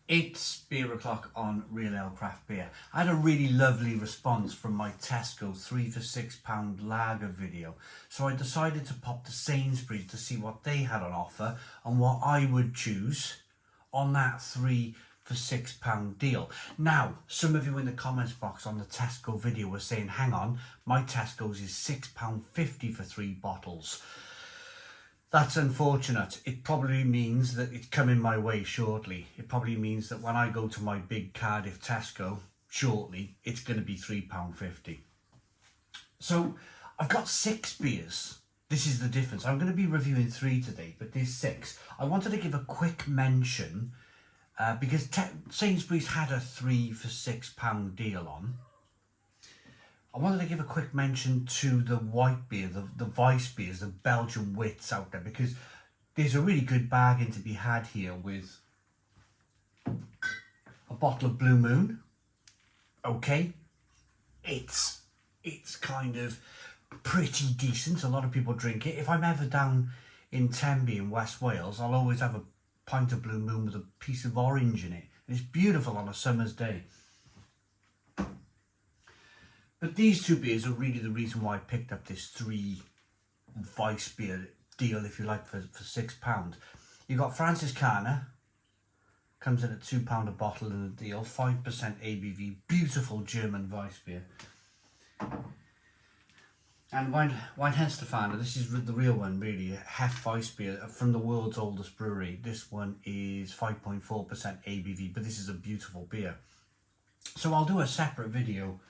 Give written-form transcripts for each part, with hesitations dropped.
It's beer o'clock on Real Ale Craft Beer. I had a really lovely response from my Tesco 3 for £6 lager video. So I decided to pop to Sainsbury to see what they had on offer and what I would choose on that 3 for £6 deal. Now, some of you in the comments box on the Tesco video were saying, hang on, my Tesco's is £6.50 for 3 bottles. That's unfortunate. It probably means that it's coming my way shortly. It probably means that when I go to my big Cardiff Tesco shortly, it's going to be £3.50. So I've got 6 beers. This is the difference. I'm going to be reviewing 3 today, but there's 6. I wanted to give a quick mention because Sainsbury's had a 3 for £6 deal on. I wanted to give a quick mention to the white beer, the Weiss beers, the Belgian wits out there, because there's a really good bargain to be had here with a bottle of Blue Moon. Okay, it's kind of pretty decent. A lot of people drink it. If I'm ever down in Tenby in West Wales, I'll always have a pint of Blue Moon with a piece of orange in it. And it's beautiful on a summer's day. But these 2 beers are really the reason why I picked up this 3 Weiss beer deal, if you like, for £6. You've got Franziskaner, comes in at £2 a bottle in the deal, 5% ABV, beautiful German Weiss beer. And Weinhestefaner, this is the real one really, Hef Weiss beer from the world's oldest brewery. This one is 5.4% ABV, but this is a beautiful beer. So I'll do a separate video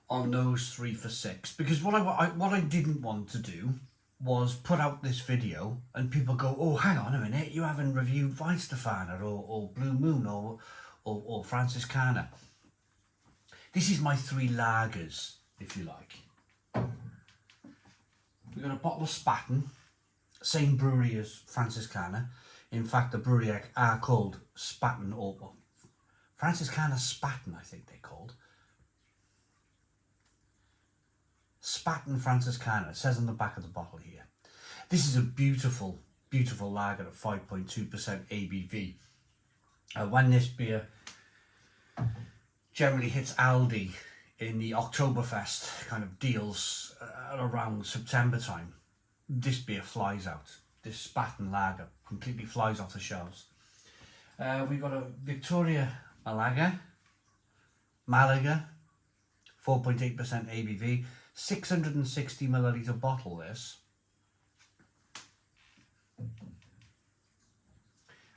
on those 3 for £6, because what I didn't want to do was put out this video and people go, oh, hang on a minute, you haven't reviewed Weinhestefaner or Blue Moon or Franziskaner. This is my 3 lagers, if you like. We've got a bottle of Spaten, same brewery as Franziskaner. In fact, the brewery are called Spaten, or Franziskaner Spaten, I think they're called. Spaten Franziskaner, it says on the back of the bottle here. This is a beautiful, beautiful lager at 5.2% ABV. When this beer generally hits Aldi in the Oktoberfest kind of deals around September time, this beer flies out. This Spaten lager completely flies off the shelves. We've got a Victoria Malaga, 4.8% ABV. 660 milliliter bottle this,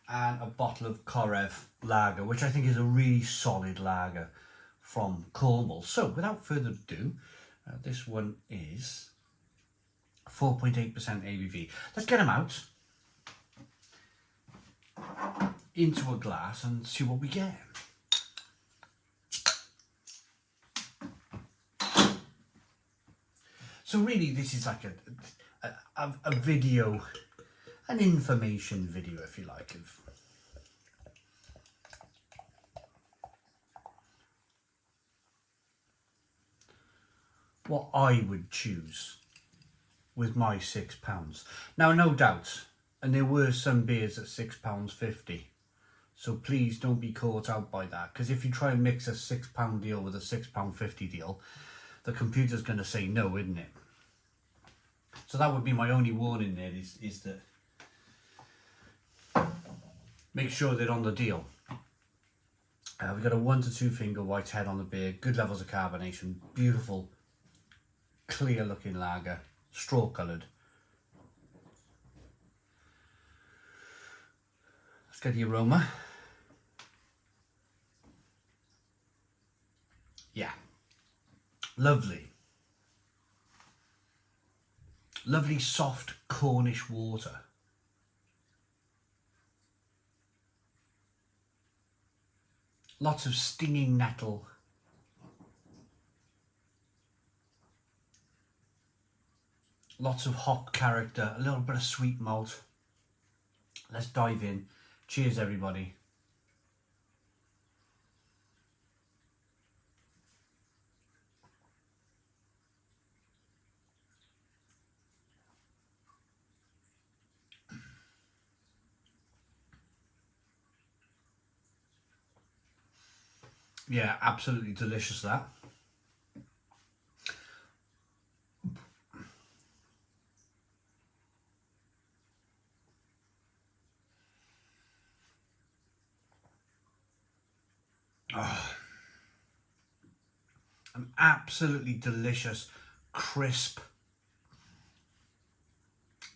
and a bottle of Korev lager, which I think is a really solid lager from Cornwall. So without further ado, this one is 4.8% ABV. Let's get them out into a glass and see what we get. So really this is like a video, an information video, if you like, of what I would choose with my £6. Now, no doubt, and there were some beers at £6.50, so please don't be caught out by that, because if you try and mix a £6 deal with a £6.50 deal, the computer's going to say no, isn't it? So that would be my only warning there, is that make sure they're on the deal. We've got a 1 to 2 finger white head on the beer, good levels of carbonation, beautiful, clear looking lager, straw coloured. Let's get the aroma. Yeah, lovely. Lovely soft Cornish water. Lots of stinging nettle. Lots of hop character, a little bit of sweet malt. Let's dive in. Cheers, everybody. Yeah, absolutely delicious that. Oh, an absolutely delicious, crisp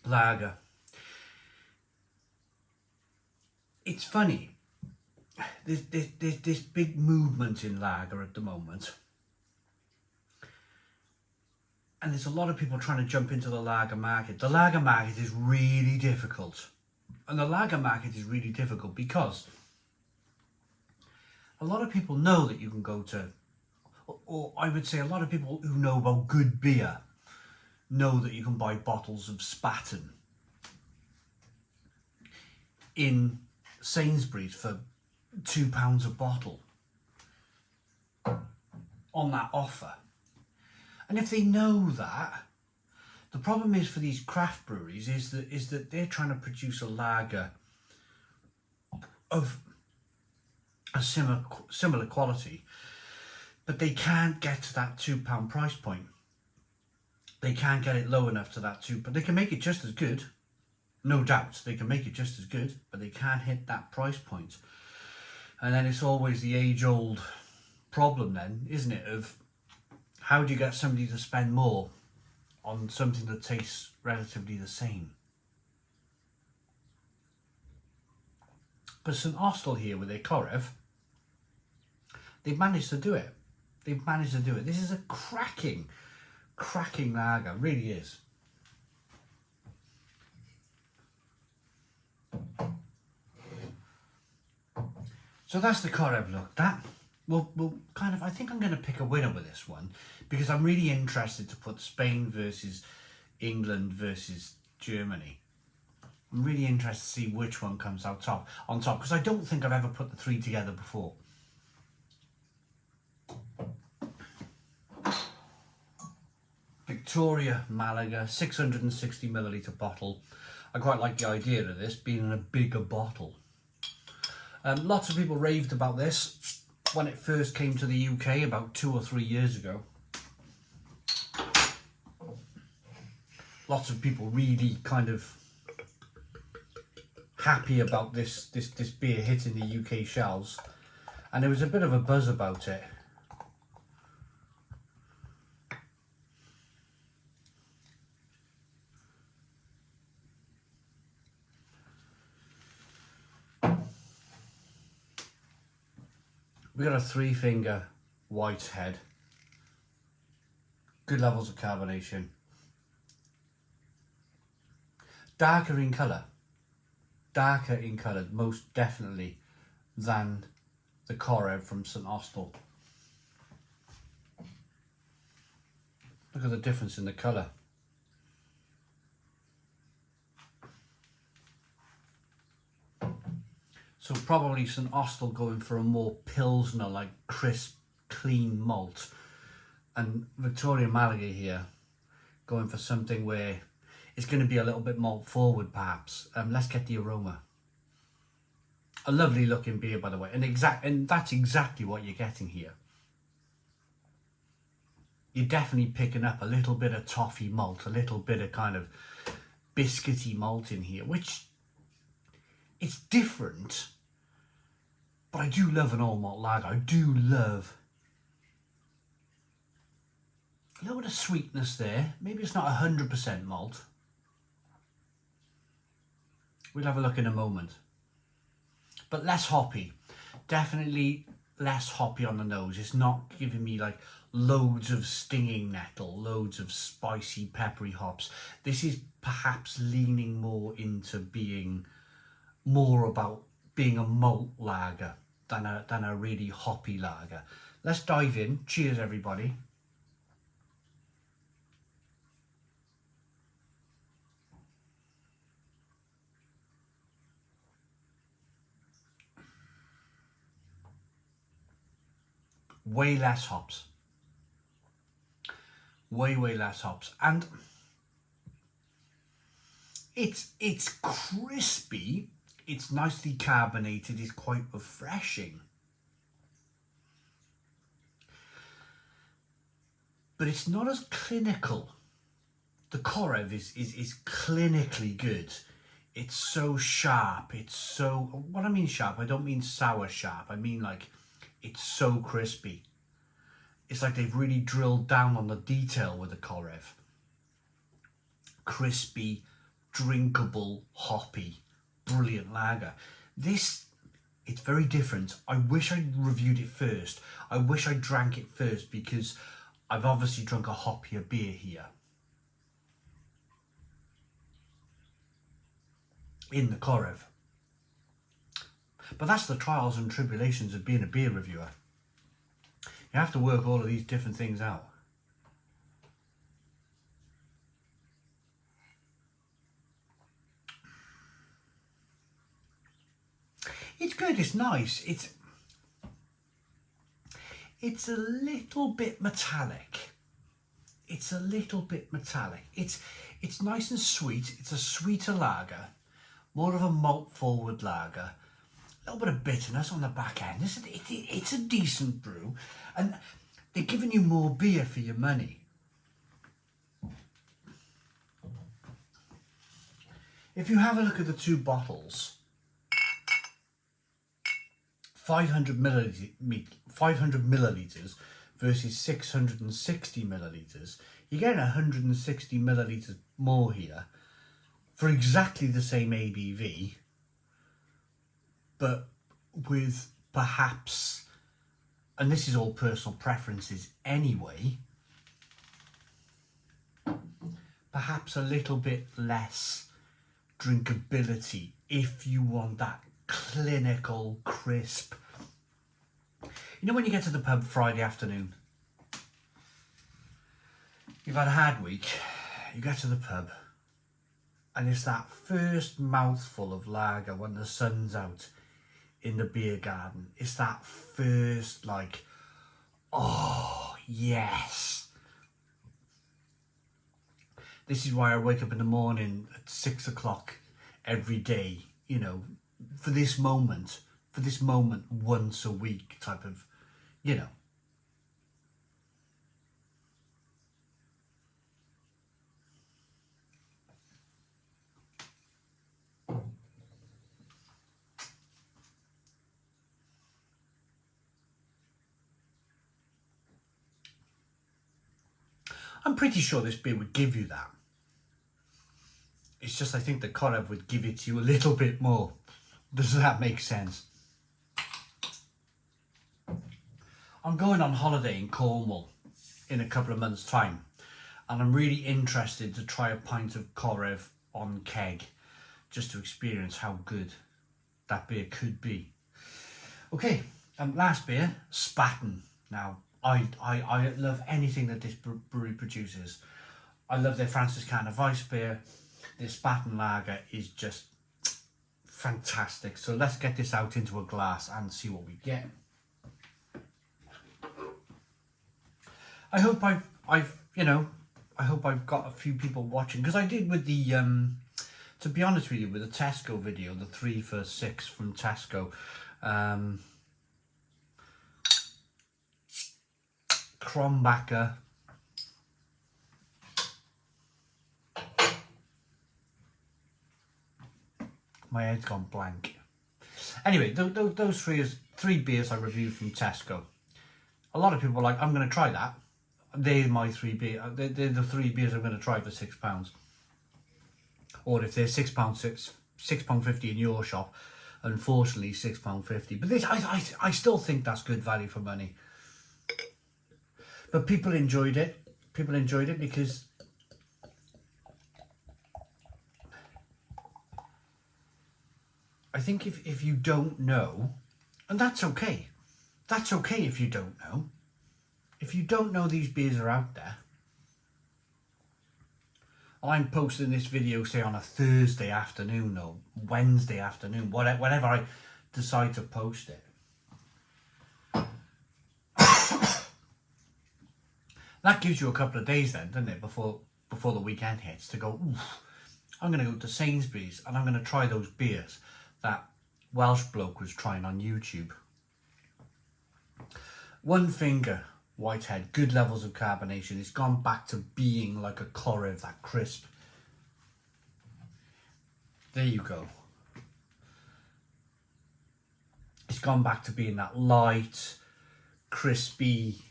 lager. It's funny, there's this big movement in lager at the moment. And there's a lot of people trying to jump into the lager market. The lager market is really difficult. And the lager market is really difficult because a lot of people know that you can go to, or I would say a lot of people who know about good beer know that you can buy bottles of Spaten in Sainsbury's for £2 a bottle on that offer. And if they know that, the problem is for these craft breweries is that they're trying to produce a lager of a similar quality, but they can't get to that £2 price point. They can't get it low enough to that but they can make it just as good. No doubt they can make it just as good, but they can't hit that price point. And then it's always the age-old problem then, isn't it, of how do you get somebody to spend more on something that tastes relatively the same? But St Austell here with their Korev, they've managed to do it. They've managed to do it. This is a cracking lager, really is. So that's the Korev look. We'll kind of, I think I'm going to pick a winner with this one because I'm really interested to put Spain versus England versus Germany. I'm really interested to see which one comes out on top because I don't think I've ever put the three together before. Victoria, Malaga, 660ml bottle. I quite like the idea of this being in a bigger bottle. Lots of people raved about this when it first came to the UK about 2 or 3 years ago. Lots of people really kind of happy about this beer hitting the UK shelves, and there was a bit of a buzz about it. We got a 3-finger white head, good levels of carbonation, darker in colour most definitely than the Korev from St Austell. Look at the difference in the colour. So probably St Austell going for a more Pilsner, like crisp, clean malt. And Victoria Malaga here going for something where it's going to be a little bit malt forward perhaps. Let's get the aroma. A lovely looking beer, by the way. And that's exactly what you're getting here. You're definitely picking up a little bit of toffee malt, a little bit of kind of biscuity malt in here, which it's different, but I do love an all malt lager. I do love a little bit of sweetness there. Maybe it's not 100% malt. We'll have a look in a moment. But less hoppy. Definitely less hoppy on the nose. It's not giving me like loads of stinging nettle, loads of spicy, peppery hops. This is perhaps leaning more into being more about being a malt lager than a really hoppy lager. Let's dive in. Cheers, everybody. Way less hops. Way less hops. And it's crispy. It's nicely carbonated. It's quite refreshing. but it's not as clinical. The Korev is clinically good. It's so sharp. It's so, what I mean sharp, I don't mean sour sharp. I mean like, it's so crispy. It's like they've really drilled down on the detail with the Korev. Crispy, drinkable, hoppy, brilliant lager. This, it's very different. I wish I'd reviewed it first. I wish I drank it first, because I've obviously drunk a hoppier beer here in the Korev. But that's the trials and tribulations of being a beer reviewer. You have to work all of these different things out. It's good, it's nice. It's a little bit metallic. It's a little bit metallic. It's nice and sweet. It's a sweeter lager. More of a malt forward lager. A little bit of bitterness on the back end. It's a decent brew. And they're giving you more beer for your money. If you have a look at the two bottles, 500 millilitres versus 660 millilitres, you're getting 160 millilitres more here for exactly the same ABV, but with perhaps, and this is all personal preferences anyway, perhaps a little bit less drinkability if you want that clinical, crisp. You know when you get to the pub Friday afternoon, you've had a hard week, you get to the pub and it's that first mouthful of lager when the sun's out in the beer garden. It's that first like, oh yes. This is why I wake up in the morning at 6 o'clock every day, you know, for this moment once a week type of, you know. I'm pretty sure this beer would give you that. It's just I think the Korev would give it to you a little bit more. Does that make sense? I'm going on holiday in Cornwall in a couple of months' time, and I'm really interested to try a pint of Korev on keg just to experience how good that beer could be. Okay, last beer, Spaten. Now, I love anything that this brewery produces. I love their Franziskaner Weiss beer. Their Spaten lager is just fantastic. So let's get this out into a glass and see what we get. I hope I've got a few people watching, because I did with the to be honest with you, with the Tesco video, the 3 for 6 from Tesco. Krombacher. My head's gone blank. Anyway, those three beers I reviewed from Tesco. A lot of people were like, I'm going to try that. They're my 3 beers. They're the 3 beers I'm going to try for £6. Or if they're £6.50 in your shop, unfortunately £6.50. But this, I still think that's good value for money. But people enjoyed it. People enjoyed it because I think if you don't know, and that's okay. That's okay if you don't know. If you don't know these beers are out there, I'm posting this video, say, on a Thursday afternoon or Wednesday afternoon, whenever I decide to post it. That gives you a couple of days then, doesn't it, before the weekend hits, to go, oof, I'm going to go to Sainsbury's and I'm going to try those beers that Welsh bloke was trying on YouTube. One finger Whitehead, good levels of carbonation. It's gone back to being like a Korev, that crisp. There you go. It's gone back to being that light, crispy,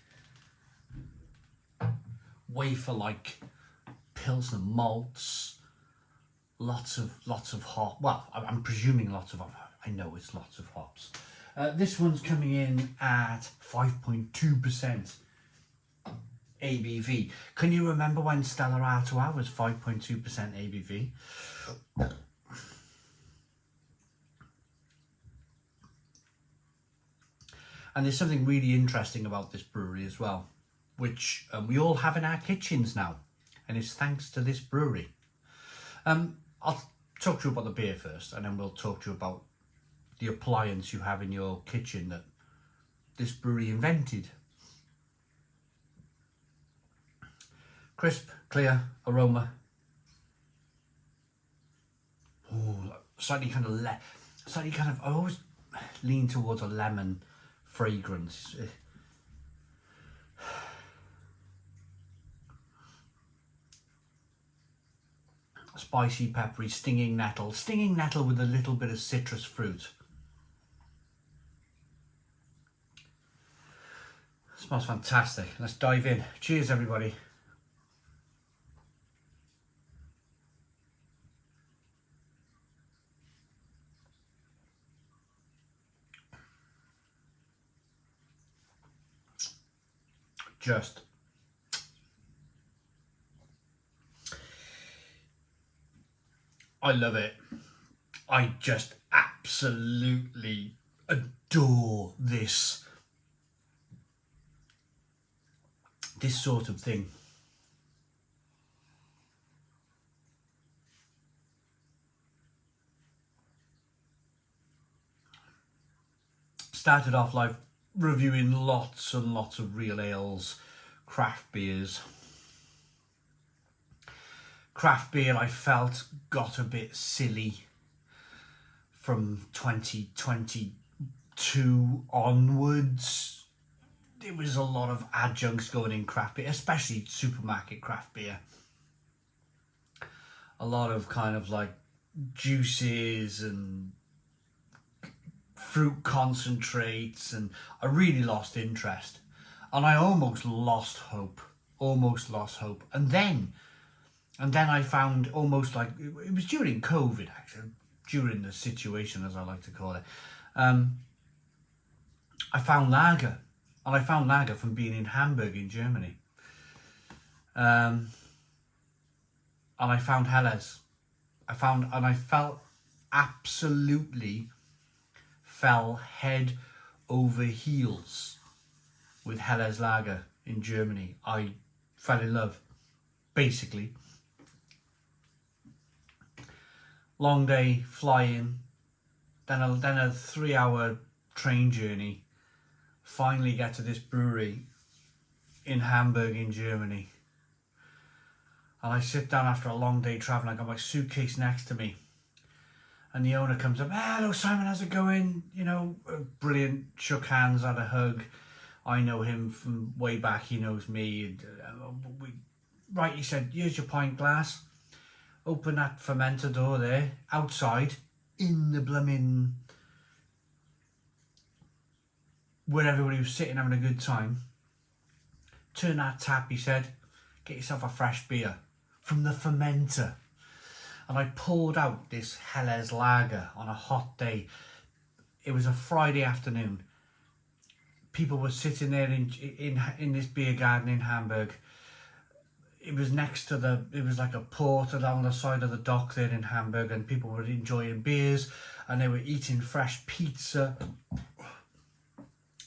wafer-like Pilsner malts. Lots of hop. Well, I'm presuming lots of. I know it's lots of hops. This one's coming in at 5.2% ABV. Can you remember when Stella Artois was 5.2% ABV? And there's something really interesting about this brewery as well, which we all have in our kitchens now, and it's thanks to this brewery. I'll talk to you about the beer first, and then we'll talk to you about the appliance you have in your kitchen that this brewery invented. Crisp, clear aroma. Ooh, slightly kind of I always lean towards a lemon fragrance. Spicy, peppery, stinging nettle with a little bit of citrus fruit. Smells fantastic. Let's dive in. Cheers, everybody. Just I love it. I just absolutely adore this sort of thing. Started off life reviewing lots and lots of real ales, craft beers. Craft beer, I felt, got a bit silly from 2022 onwards. There was a lot of adjuncts going in craft beer, especially supermarket craft beer. A lot of kind of like juices and fruit concentrates, and I really lost interest. And I almost lost hope. And then I found, almost like, it was during COVID actually, during the situation as I like to call it, I found lager. And I found lager from being in Hamburg in Germany. And I found Helles. I felt absolutely fell head over heels with Helles lager in Germany. I fell in love, basically. Long day flying, then a 3-hour train journey. Finally get to this brewery in Hamburg in Germany. And I sit down after a long day traveling. I got my suitcase next to me. And the owner comes up, hello Simon, how's it going? You know, brilliant, shook hands, had a hug. I know him from way back, he knows me. Right, he said, here's your pint glass. Open that fermenter door there, outside, in the blooming, where everybody was sitting having a good time. Turn that tap, he said, get yourself a fresh beer from the fermenter. And I poured out this Helles lager on a hot day. It was a Friday afternoon. People were sitting there in this beer garden in Hamburg. It was next to it was like a port along the side of the dock there in Hamburg, and people were enjoying beers and they were eating fresh pizza,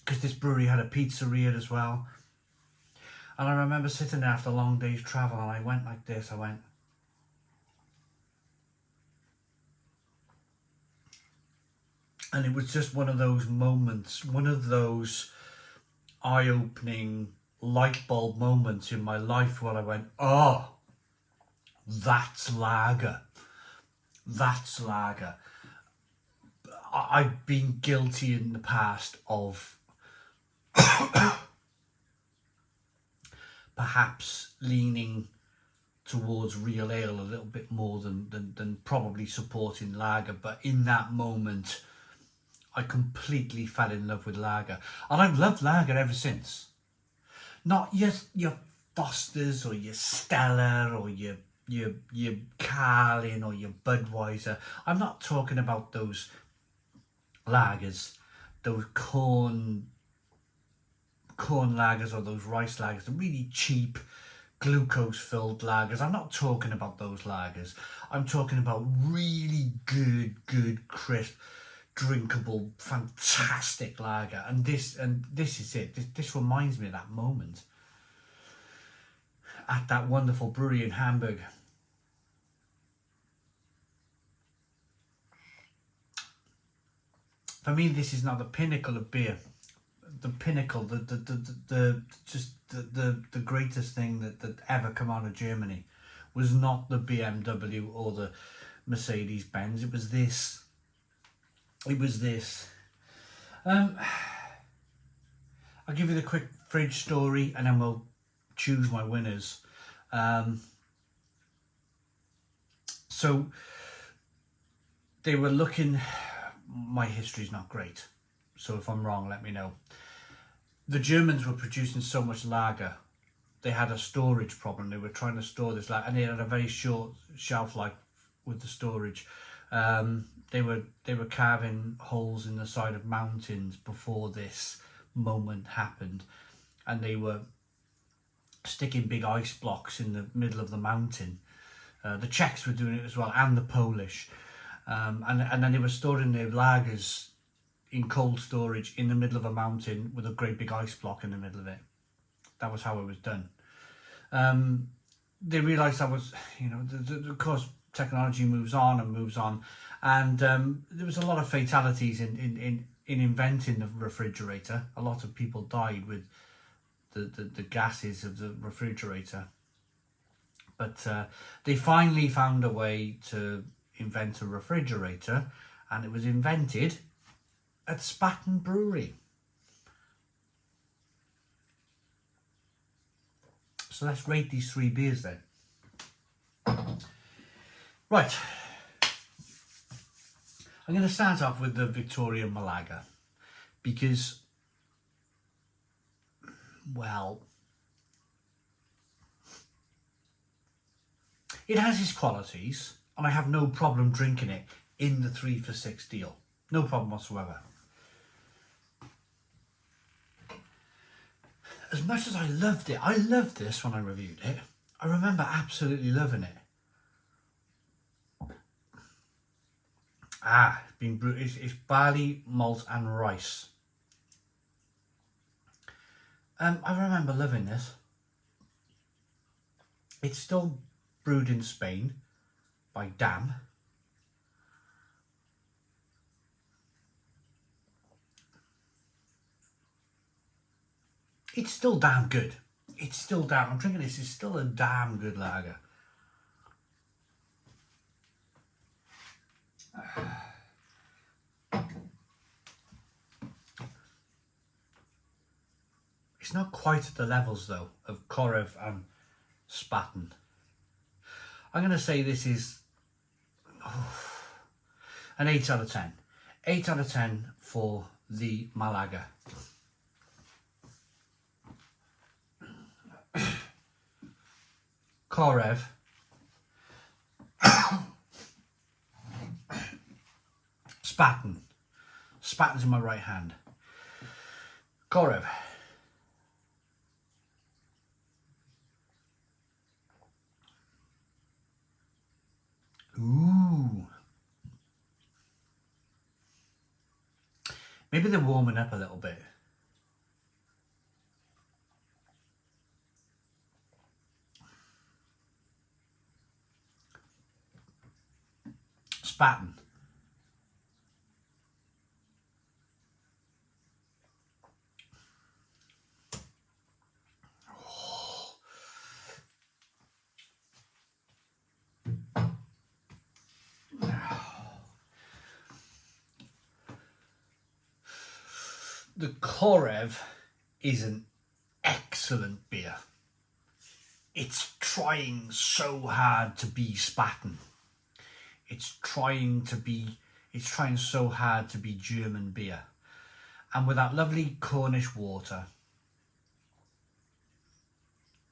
because this brewery had a pizzeria as well. And I remember sitting there after a long day's travel, and I went like this, and it was just one of those moments, one of those eye-opening light bulb moments in my life where I went, oh, that's lager. That's lager. I've been guilty in the past of perhaps leaning towards real ale a little bit more than probably supporting lager. But in that moment, I completely fell in love with lager, and I've loved lager ever since. Not your Fosters or your Stella or your Carlin or your Budweiser. I'm not talking about those lagers, those corn lagers or those rice lagers, the really cheap glucose filled lagers. I'm not talking about those lagers. I'm talking about really good crisp, drinkable, fantastic lager. And this is it. This reminds me of that moment at that wonderful brewery in Hamburg. For me, this is now the pinnacle of beer. The pinnacle, the greatest thing that ever come out of Germany was not the BMW or the Mercedes Benz. It was this. I'll give you the quick fridge story, and then we'll choose my winners. So they were looking. My history's not great, so if I'm wrong, let me know. The Germans were producing so much lager, they had a storage problem. They were trying to store this lager, and they had a very short shelf life with the storage. They were carving holes in the side of mountains before this moment happened, and they were sticking big ice blocks in the middle of the mountain. The Czechs were doing it as well, and the Polish. And then they were storing their lagers in cold storage in the middle of a mountain with a great big ice block in the middle of it. That was how it was done. They realised that was, of course, technology moves on, and there was a lot of fatalities in inventing the refrigerator. A lot of people died with the gases of the refrigerator. But they finally found a way to invent a refrigerator, and it was invented at Spaten Brewery. So let's rate these three beers then. Right, I'm going to start off with the Victoria Malaga because, well, it has its qualities, and I have no problem drinking it in the 3 for £6 deal. No problem whatsoever. As much as I loved this when I reviewed it. I remember absolutely loving it. It's been brewed. It's barley, malt, and rice. I remember loving this. It's still brewed in Spain by Dam. It's still damn good. I'm drinking this, it's still a damn good lager. It's not quite at the levels though of Korev and Spaten. I'm going to say this is an 8 out of 10. 8 out of 10 for the Malaga. Korev. Spaten. Spaten's in my right hand. Korev. Ooh. Maybe they're warming up a little bit. Spaten. The Korev is an excellent beer. it's trying so hard to be Spaten. It's trying so hard to be German beer. And with that lovely Cornish water,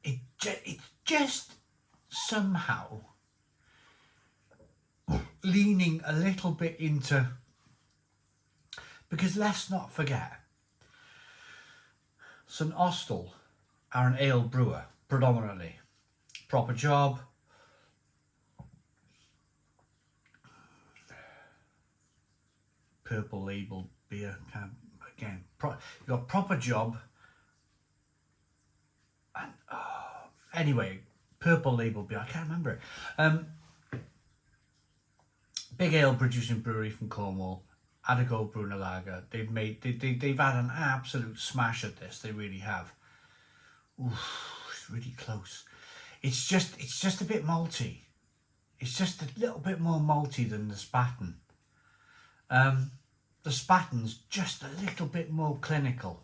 it's just somehow leaning a little bit into, because let's not forget, St Austell are an ale brewer predominantly. Proper job. Purple label beer, again, you've got proper job. And anyway, purple label beer, I can't remember it. Big ale producing brewery from Cornwall. Had a go brewing a lager. They've had an absolute smash at this. They really have. Oof, it's really close. It's just a bit malty. It's just a little bit more malty than the Spaten. The Spaten's just a little bit more clinical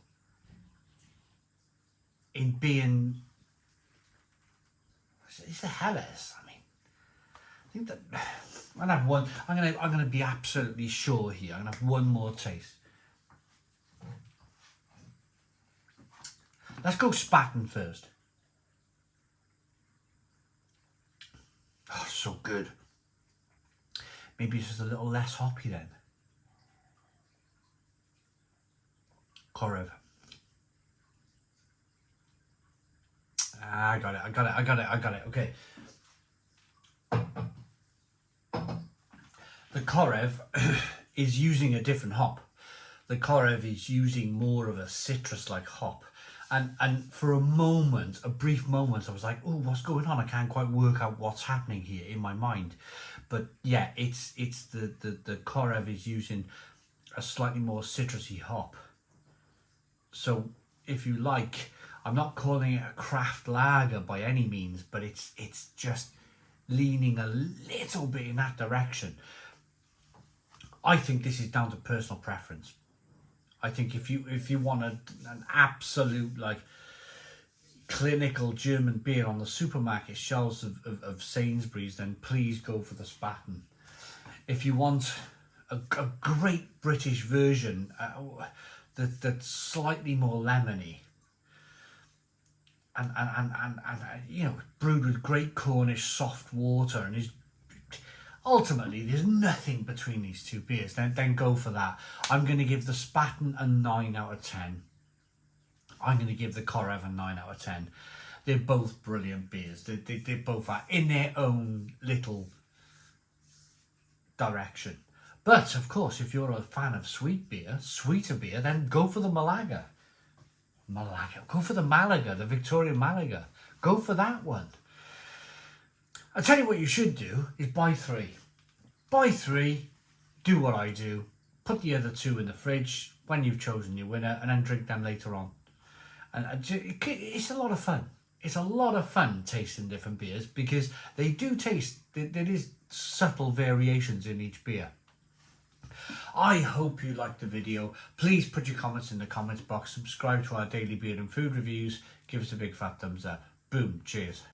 in being. It's the Helles. I mean, I think that I'm gonna have one. I'm gonna be absolutely sure here. I'm gonna have one more taste. Let's go Spaten first. Oh, so good. Maybe it's just a little less hoppy then. Korev. I got it. Okay. The Korev is using a different hop. The Korev is using more of a citrus-like hop. And for a brief moment, I was like, oh, what's going on? I can't quite work out what's happening here in my mind. But yeah, it's the Korev is using a slightly more citrusy hop. So if you like, I'm not calling it a craft lager by any means, but it's just leaning a little bit in that direction. I think this is down to personal preference. I think if you want an absolute like clinical German beer on the supermarket shelves of Sainsbury's, then please go for the Spaten. If you want a great British version that's slightly more lemony and you know, brewed with great Cornish soft water and is ultimately there's nothing between these two beers, then go for that. I'm going to give the Spaten a 9 out of 10. I'm going to give the Korev a 9 out of 10. They're both brilliant beers. They both are in their own little direction. But of course, if you're a fan of sweeter beer, then go for the Malaga. Go for the Malaga, the Victoria Malaga. Go for that one. I'll tell you what you should do is buy 3. Buy 3, do what I do, put the other 2 in the fridge when you've chosen your winner, and then drink them later on. And it's a lot of fun. It's a lot of fun tasting different beers because they do taste, there is subtle variations in each beer. I hope you liked the video. Please put your comments in the comments box. Subscribe to our daily beer and food reviews. Give us a big fat thumbs up. Boom. Cheers.